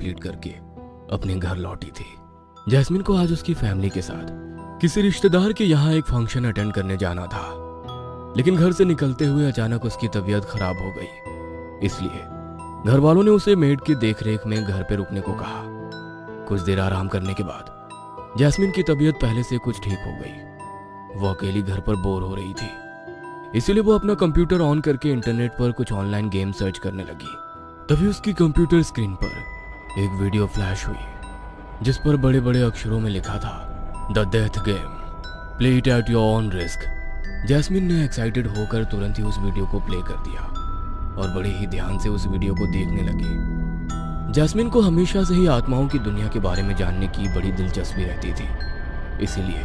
Complete करके अपने घर लौटी थी। जैस्मिन को आज उसकी फैमिली के साथ किसी रिश्तेदार के यहाँ एक फंक्शन अटेंड करने जाना था, लेकिन घर से निकलते हुए अचानक उसकी तबीयत खराब हो गई। इसलिए घर वालों ने उसे मेड की देखरेख में घर पे रुकने को कहा। कुछ देर आराम करने के बाद जैस्मिन की तबीयत पहले से कुछ ठीक हो गई। वो अकेली घर पर बोर हो रही थी, इसीलिए वो अपना कंप्यूटर ऑन करके इंटरनेट पर कुछ ऑनलाइन गेम सर्च करने लगी। तभी उसकी कंप्यूटर स्क्रीन पर एक वीडियो फ्लैश हुई, जिस पर बड़े बड़े अक्षरों में लिखा था the death game, play it at your own risk. Jasmine ने एक्साइटेड होकर तुरंत ही उस वीडियो को प्ले कर दिया और बड़े ही ध्यान से उस वीडियो को देखने लगी। जैस्मिन को हमेशा से ही आत्माओं की दुनिया के बारे में जानने की बड़ी दिलचस्पी रहती थी, इसीलिए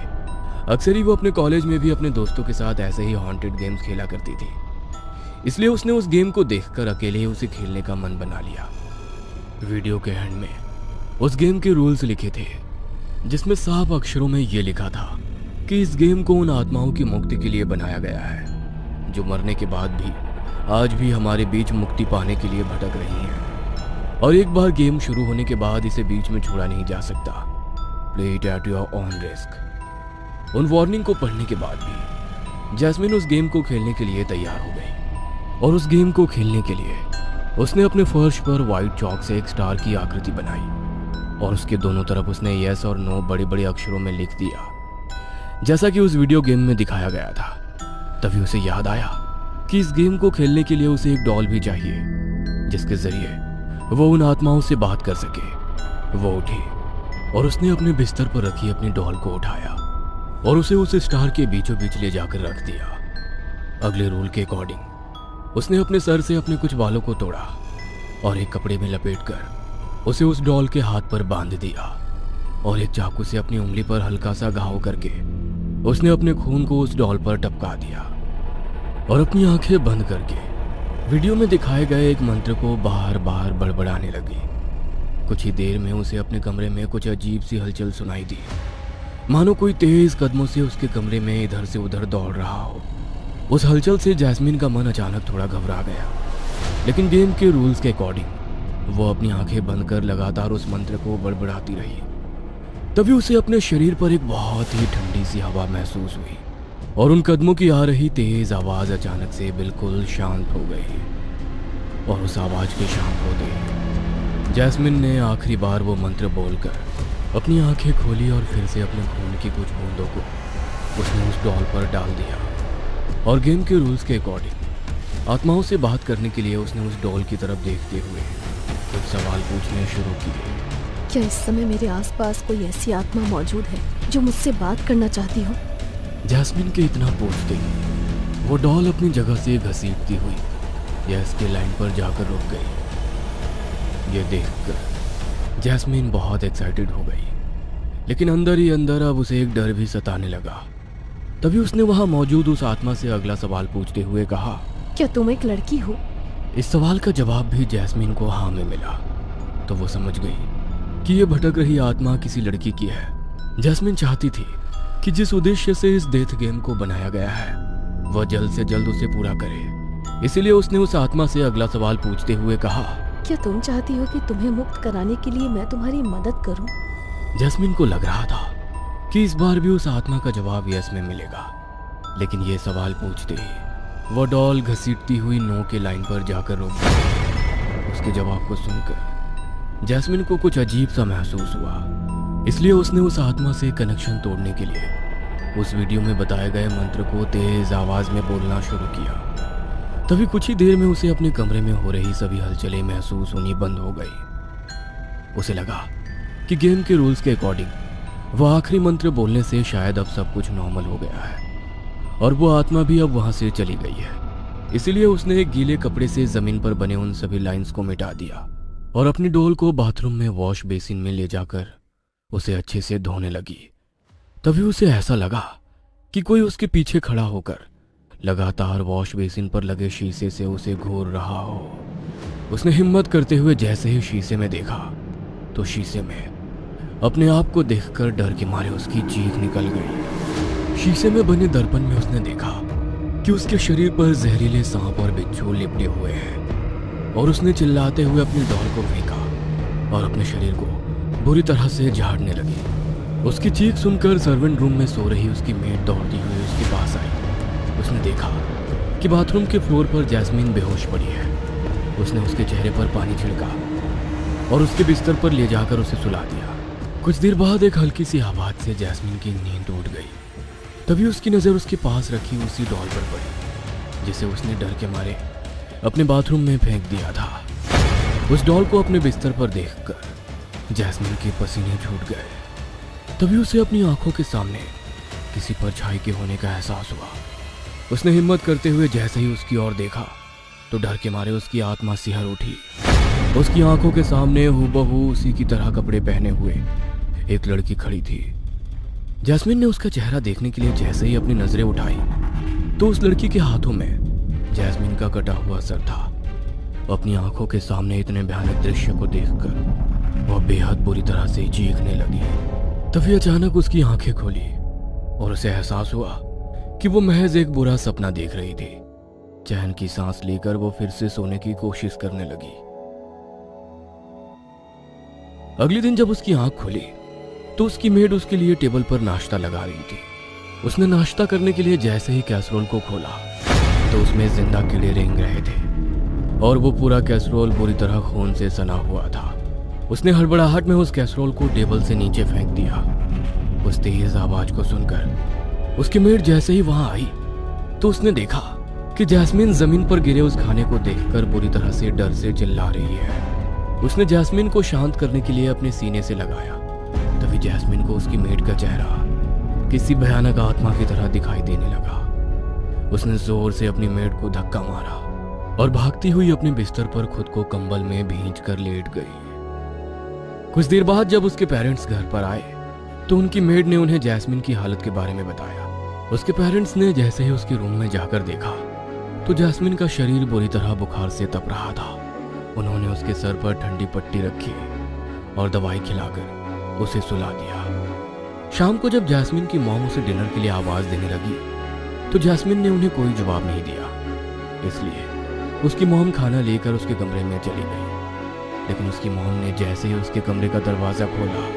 अक्सर ही वो अपने कॉलेज में भी अपने दोस्तों के साथ ऐसे ही हॉन्टेड गेम्स खेला करती थी। इसलिए उसने उस गेम को देखकर अकेले ही उसे खेलने का मन बना लिया। वीडियो के एंड में उस गेम के रूल्स लिखे थे, जिसमें साफ अक्षरों में ये लिखा था कि इस गेम को उन आत्माओं की मुक्ति के लिए बनाया गया है जो मरने के बाद भी आज भी हमारे बीच मुक्ति पाने के लिए भटक रही हैं, और एक बार गेम शुरू होने के बाद इसे बीच में छोड़ा नहीं जा सकता। Play it at your own risk. उन वार्निंग को पढ़ने के बाद भी जैस्मिन उस गेम को खेलने के लिए तैयार हो गई, और उस गेम को खेलने के लिए उसने अपने फर्श पर व्हाइट चौक से एक स्टार की आकृति बनाई और उसके दोनों तरफ उसने यस और नो बड़े बड़े अक्षरों में लिख दिया, जैसा कि उस वीडियो गेम में दिखाया गया था। तभी उसे याद आया कि इस गेम को खेलने के लिए उसे एक डॉल भी चाहिए, जिसके जरिए वो उन आत्माओं से बात कर सके। वो उठी और उसने अपने बिस्तर पर रखी अपनी डॉल को उठाया और उसे उस स्टार के बीचों बीच ले जाकर रख दिया। अगले रूल के अकॉर्डिंग उसने अपने सर से अपने कुछ बालों को तोड़ा और एक कपड़े में लपेटकर उसे उस डॉल के हाथ पर बांध दिया, और एक चाकू से अपनी उंगली पर हल्का सा घाव करके उसने अपने खून को उस डॉल पर टपका दिया और अपनी आंखें बंद करके वीडियो में दिखाए गए एक मंत्र को बार बार बड़बड़ाने लगी। कुछ ही देर में उसे अपने कमरे में कुछ अजीब सी हलचल सुनाई दी, मानो कोई तेज कदमों से उसके कमरे में इधर से उधर दौड़ रहा हो। उस हलचल से जैस्मिन का मन अचानक थोड़ा घबरा गया, लेकिन गेम के रूल्स के अकॉर्डिंग वो अपनी आंखें बंद कर लगातार उस मंत्र को बड़बड़ाती रही। तभी उसे अपने शरीर पर एक बहुत ही ठंडी सी हवा महसूस हुई और उन कदमों की आ रही तेज आवाज अचानक से बिल्कुल शांत हो गई, और उस आवाज के शांत होते ही जैस्मिन ने आखिरी बार वो मंत्र बोलकर अपनी आंखें खोली और फिर से अपने खून की कुछ बूंदों को उसने उस डॉल पर डाल दिया, और गेम के रूल्स के अकॉर्डिंग आत्माओं से बात करने के लिए उसने उस डॉल की तरफ देखते हुए कुछ सवाल पूछने शुरू किए। क्या इस समय मेरे आसपास कोई ऐसी आत्मा मौजूद है जो मुझसे बात करना चाहती हो? जैस्मिन के इतना पूछते ही वो डॉल अपनी जगह से घसीटती हुई यस के लाइन पर जाकर रुक गई। ये देखकर जैस्मिन बहुत एक्साइटेड हो गई, लेकिन अंदर ही अंदर अब उसे एक डर भी सताने लगा। तभी उसने वहां मौजूद उस आत्मा से अगला सवाल पूछते हुए कहा, क्या तुम एक लड़की हो? इस सवाल का जवाब भी जैस्मिन को हाँ में मिला, तो वो समझ गई कि ये भटक रही आत्मा किसी लड़की की है। जैस्मिन चाहती थी कि जिस उद्देश्य से इस डेथ गेम को बनाया गया है वह जल्द से जल्द उसे पूरा करे, इसीलिए उसने उस आत्मा से अगला सवाल पूछते हुए कहा, क्या तुम चाहती हो कि तुम्हें मुक्त कराने के लिए मैं तुम्हारी मदद करूं? जैस्मिन को लग रहा था कि इस बार भी उस आत्मा का जवाब यस में मिलेगा, लेकिन ये सवाल पूछते ही वो डॉल घसीटती हुई नो के लाइन पर जाकर रुक गई। उसके जवाब को सुनकर जैस्मिन को कुछ अजीब सा महसूस हुआ, इसलिए उसने उस आत्मा से कनेक्शन तोड़ने के लिए उस वीडियो में बताए गए मंत्र को तेज आवाज में बोलना शुरू किया। तभी कुछ ही देर में उसे अपने कमरे में हो रही सभी हलचलें महसूस होनी बंद हो गई। उसे लगा कि गेम के रूल्स के अकॉर्डिंग वह आखिरी मंत्र बोलने से शायद अब सब कुछ नॉर्मल हो गया है और वो आत्मा भी अब वहां से चली गई है। इसीलिए उसने एक गीले कपड़े से जमीन पर बने उन सभी लाइंस को मिटा दिया और अपनी डोल को बाथरूम में वॉश बेसिन में ले जाकर उसे अच्छे से धोने लगी। तभी उसे ऐसा लगा कि कोई उसके पीछे खड़ा होकर लगातार वॉश बेसिन पर लगे शीशे से उसे घूर रहा हो। उसने हिम्मत करते हुए जैसे ही शीशे में देखा तो शीशे में अपने आप को देखकर डर के मारे उसकी चीख निकल गई। शीशे में बने दर्पण में उसने देखा कि उसके शरीर पर जहरीले सांप और बिच्छू लिपटे हुए हैं और उसने चिल्लाते हुए अपनी डॉल को फेंका और अपने शरीर को बुरी तरह से झाड़ने लगी। उसकी चीख सुनकर सर्वेंट रूम में सो रही उसकी मेड दौड़ती हुई उसके पास आई। उसने देखा कि बाथरूम के फ्लोर पर जैस्मीन बेहोश पड़ी है। उसने उसके चेहरे पर पानी छिड़का और उसके बिस्तर पर ले जाकर उसे सुला दिया। कुछ देर बाद एक हल्की सी आवाज से जैस्मीन की नींद टूट गई। तभी उसकी नज़र उसके पास रखी उसी डॉल पर पड़ी जिसे उसने डर के मारे अपने बाथरूम में फेंक दिया था। उस डॉल को अपने बिस्तर पर देखकर जैस्मीन के पसीने छूट गए। तभी उसे अपनी आंखों के सामने किसी परछाई के होने का एहसास हुआ। उसने हिम्मत करते हुए जैसे ही उसकी ओर देखा तो डर के मारे उसकी आत्मा सिहर उठी। उसकी आंखों के सामने हूबहू उसी की तरह कपड़े पहने हुए एक लड़की खड़ी थी। जैस्मीन ने उसका चेहरा देखने के लिए जैसे ही अपनी नजरें उठाई तो उस लड़की के हाथों में जैस्मीन का कटा हुआ सर था। अपनी आंखों के सामने इतने भयानक दृश्य को देखकर वह बेहद बुरी तरह से चीखने लगी। तभी अचानक उसकी आंखें खोली और उसे एहसास हुआ कि वो महज एक बुरा सपना देख रही थी। चैन की सांस लेकर वो फिर से सोने की कोशिश करने लगी। अगले दिन जब उसकी आंख खुली तो उसकी मेड उसके लिए टेबल पर नाश्ता लगा रही थी। उसने नाश्ता करने के लिए जैसे ही कैसरोल को खोला तो उसमें जिंदा कीड़े रेंग रहे थे और वो पूरा कैसरोल बुरी तरह खून से सना हुआ था। उसने हड़बड़ाहट में उस कैसरोल को टेबल से नीचे फेंक दिया। उस तेज आवाज को सुनकर उसकी मेड जैसे ही वहां आई तो उसने देखा कि जैस्मीन जमीन पर गिरे उस खाने को देखकर बुरी तरह से डर से चिल्ला रही है। उसने जैस्मीन को शांत करने के लिए अपने सीने से लगाया। तभी जैस्मीन को उसकी मेड का चेहरा किसी भयानक आत्मा की तरह दिखाई देने लगा। उसने जोर से अपनी मेड को धक्का मारा और भागती हुई अपने बिस्तर पर खुद को कंबल में भींच कर लेट गई। कुछ देर बाद जब उसके पेरेंट्स घर पर आए तो उनकी मेड ने उन्हें जैस्मीन की हालत के बारे में बताया। उसके पेरेंट्स ने जैसे ही उसके रूम में जाकर देखा तो जैस्मीन का शरीर बुरी तरह बुखार से तप रहा था। उन्होंने उसके सर पर ठंडी पट्टी रखी और दवाई खिलाकर उसे सुला दिया। शाम को जब जैस्मीन की मॉम उसे डिनर के लिए आवाज देने लगी तो जैस्मीन ने उन्हें कोई जवाब नहीं दिया। इसलिए उसकी मॉम खाना लेकर उसके कमरे में चली गई। लेकिन उसकी मॉम ने जैसे ही उसके कमरे का दरवाजा खोला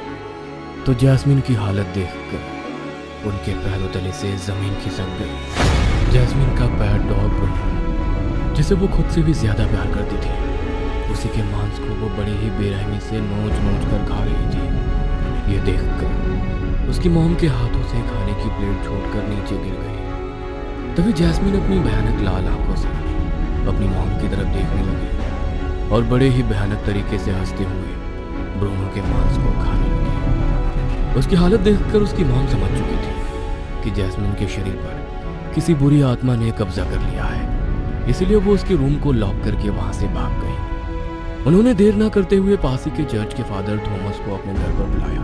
तो जैस्मीन की हालत देखकर उनके पैरों तले से जमीन खिसक गई। जैस्मीन का पैर डॉग ब्रूनो, जिसे वो खुद से भी ज्यादा प्यार करती थी, उसी के मांस को वो बड़ी ही बेरहमी से नोच नोच कर खा रही थी। ये देखकर उसकी मॉम के हाथों से खाने की प्लेट छूटकर नीचे गिर गई। तभी जैस्मीन अपनी भयानक लाल आंखों से अपनी मॉम की तरफ देखने लगी और बड़े ही भयानक तरीके से हंसते हुए ब्रूनो के मांस को खाने लगी। उसकी हालत देखकर उसकी मॉम समझ चुकी थी कि जैस्मीन के शरीर पर किसी बुरी आत्मा ने कब्जा कर लिया है। इसलिए वो उसके रूम को लॉक करके वहां से भाग गई। उन्होंने देर न करते हुए पास ही के चर्च के फादर थॉमस को अपने घर पर बुलाया।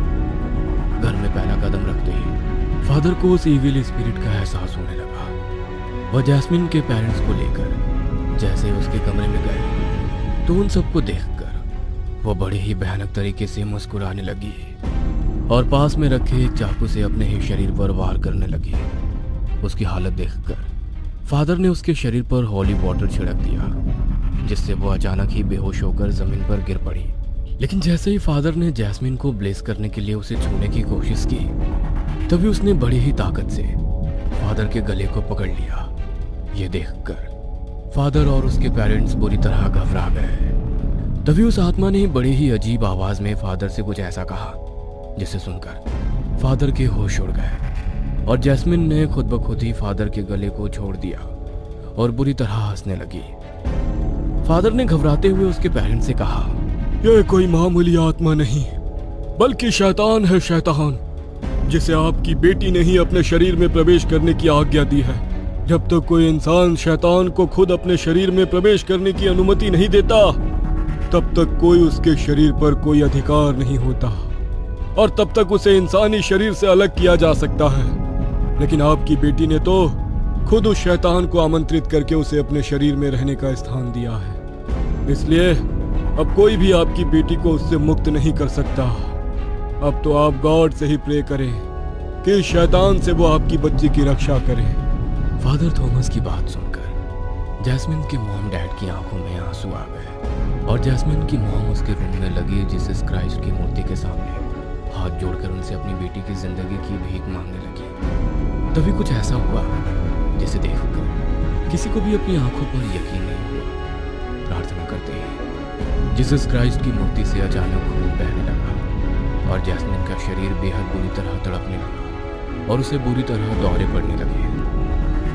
घर में पहला कदम रखते ही फादर को उस इविल स्पिरिट का एहसास होने लगा। वह जैस्मीन के पेरेंट्स को लेकर जैसे उसके कमरे में गए तो उन सबको देखकर वो बड़े ही भयानक तरीके से मुस्कुराने लगी और पास में रखे एक चाकू से अपने ही शरीर पर वार करने लगी। उसकी हालत देखकर फादर ने उसके शरीर पर हॉली वाटर छिड़क दिया जिससे वो अचानक ही बेहोश होकर जमीन पर गिर पड़ी। लेकिन जैसे ही फादर ने जैस्मीन को ब्लेस करने के लिए उसे छूने की कोशिश की तभी उसने बड़ी ही ताकत से फादर के गले को पकड़ लिया। ये देखकर फादर और उसके पेरेंट्स बुरी तरह घबरा गए। तभी उस आत्मा ने बड़े ही अजीब आवाज में फादर से कुछ ऐसा कहा जिसे सुनकर फादर के होश उड़ गए और जैस्मीन ने खुद ब खुद ही फादर के गले को छोड़ दिया और बुरी तरह हंसने लगी। फादर ने घबराते हुए उसके पेरेंट्स से कहा, यह कोई मामूली आत्मा नहीं बल्कि शैतान है, शैतान जिसे आपकी बेटी ने ही अपने शरीर में प्रवेश करने की आज्ञा दी है। जब तक कोई इंसान शैतान को खुद अपने शरीर में प्रवेश करने की अनुमति नहीं देता तब तक कोई उसके शरीर पर कोई अधिकार नहीं होता और तब तक उसे इंसानी शरीर से अलग किया जा सकता है। लेकिन आपकी बेटी ने तो खुद उस शैतान को आमंत्रित करके उसे अपने शरीर में रहने का स्थान दिया है। इसलिए अब कोई भी आपकी बेटी को उससे मुक्त नहीं कर सकता। अब तो आप गॉड से ही प्रे करें कि शैतान से वो आपकी बच्ची की रक्षा करे। फादर थॉमस की बात सुनकर जैस्मिन के मॉम डैड की आंखों में आंसू आ गए और जैस्मिन की मॉम उसके रूम में लगी जीसस क्राइस्ट की मूर्ति के सामने हाथ जोड़कर उनसे अपनी बेटी की जिंदगी की भीख मांगने लगी। तभी कुछ ऐसा हुआ जिसे देखकर किसी को भी अपनी आंखों पर यकीन नहीं हुआ। प्रार्थना करते ही जीसस क्राइस्ट की मूर्ति से अचानक खून बहने लगा और जैस्मिन का शरीर बेहद बुरी तरह तड़पने लगा और उसे बुरी तरह दौरे पड़ने लगे।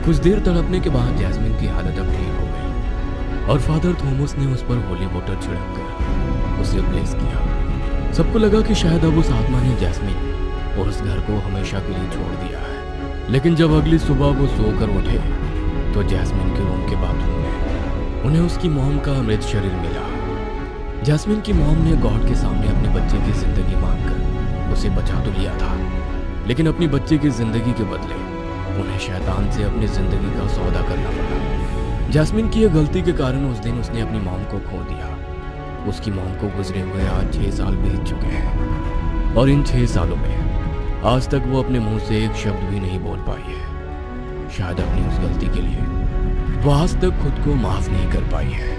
कुछ देर तड़पने के बाद जैस्मिन की हालत अब ठीक हो गई और फादर थॉमस ने उस पर होली वाटर छिड़क कर उसे ब्लेस किया। सबको लगा कि शायद अब उस आत्मा ने जैस्मिन और उस घर को हमेशा के लिए छोड़ दिया है। लेकिन जब अगली सुबह वो सोकर उठे तो जैस्मिन के रूम के बाथरूम में उन्हें उसकी मॉम का मृत शरीर मिला। जैस्मिन की मॉम ने गॉड के सामने अपने बच्चे की जिंदगी मांगकर उसे बचा तो लिया था, लेकिन अपनी बच्चे की जिंदगी के बदले उन्हें शैतान से अपनी जिंदगी का सौदा करना पड़ा। जैस्मिन की यह गलती के कारण उस दिन उसने अपनी मॉम को खो दिया। उसकी मॉम को गुजरे हुए आज 6 साल बीत चुके हैं और इन 6 सालों में आज तक वो अपने मुंह से एक शब्द भी नहीं बोल पाई है। शायद अपनी उस गलती के लिए वो आज तक खुद को माफ नहीं कर पाई है।